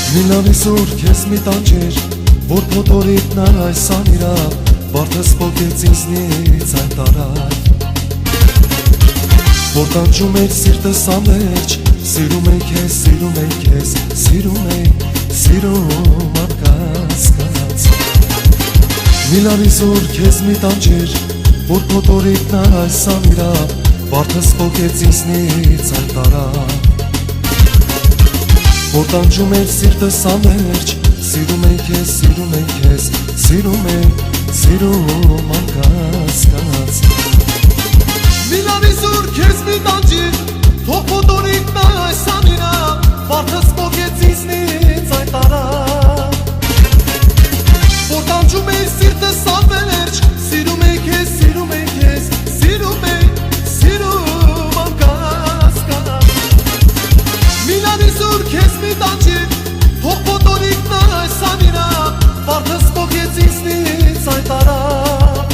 Միլանիսուր քեզ մի տանջեր, որ փոթորիդ նա այսան իրա, Վարդս պոկեց ինձնից այն տարավ, Որ տանջում էր սիրտս ամերջ, Սիրում ենք ես, սիրում ենք ես, Սիրում ենք, սիրում անկասկած։ Միլանիսուր քեզ մի տանջեր, որ փոթորիդ նա այսան իրա, Վարդս պոկեց ինձնից այն տարավ, Որ տանջում էր սիրտս ամերջ, Սիրում ենք ես, սիրում ենք ես, Սիրում ենք, սիրում անկասկած։ Միլանիսուր քեզ մի տանջեր, թող փոթորիկ նա այսան իրա, Վարդս պոկեց ինձնից այն տարավ, Որ տանջում էր սիրտս ամերջ, Սիրում ենք ես, սիրում ենք ես, Սիրում ենք, սիրում անկասկած։ Միլանիսուր քեզ մի տանջեր, թող փոթորիկ նա այսան իրա, Վարդս պոկեց ինձնից այն տարավ,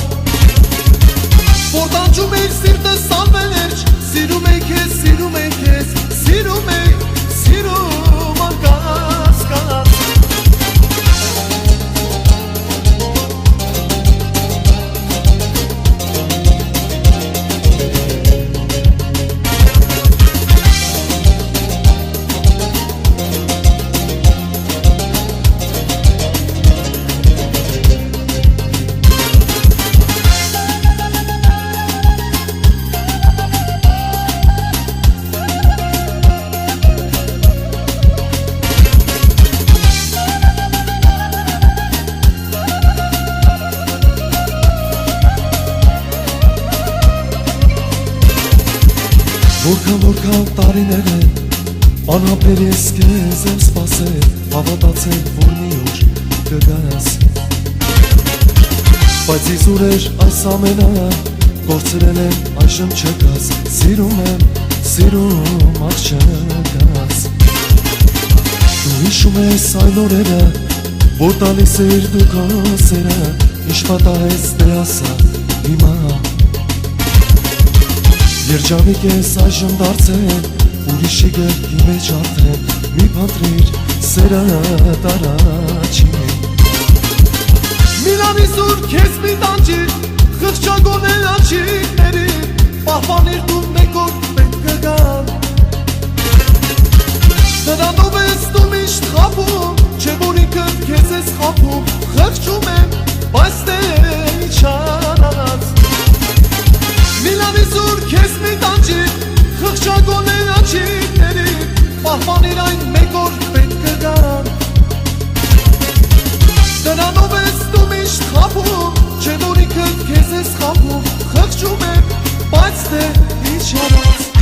Որ տանջում էր սիրտս ամերջ, Սիրում ենք ես, սիրում ենք ես, Սիրում ենք, սիրում անկասկած։ Որքան տարիներ են, անհապեր ես քեզ եմ սպասել, Հավատացել, որ մի օր կգաս, Բայց իզուր էր այս ամենը, կորցրել եմ այժմ չկաս, Սիրում եմ, սիրում աղջկաս։ Դու հիշում ես այն օրերը, որ տալիս էր դու քո սերը, Ինչ պատահեց դե ասա հիմա, Երջանիկ ես այժմ դարձել, ուրիշի գրքի մեջ արդեն, Մի փնտրիր սերդ առաջին։ Միլանիսուր քեզ մի տանջեր, խղճագոնել աչիկներին, Պահպանիր դու մեկ օր պետք կգան, Նրանով ես դու միշտ խաբում, Չէ որ ինքդ քեզ ես խաբում, Խղճում եմ, բայց դե ինչ անած։ Միլանիսուր քեզ մի տանջեր, խղճագոնել աչիկներին, Պահպանիր այն մեկ օր պետք կգան, Նրանով ես դու միշտ խաբում, Չէ որ ինքդ քեզ ես խաբում, Խղճում եմ, բայց դե ինչ անած։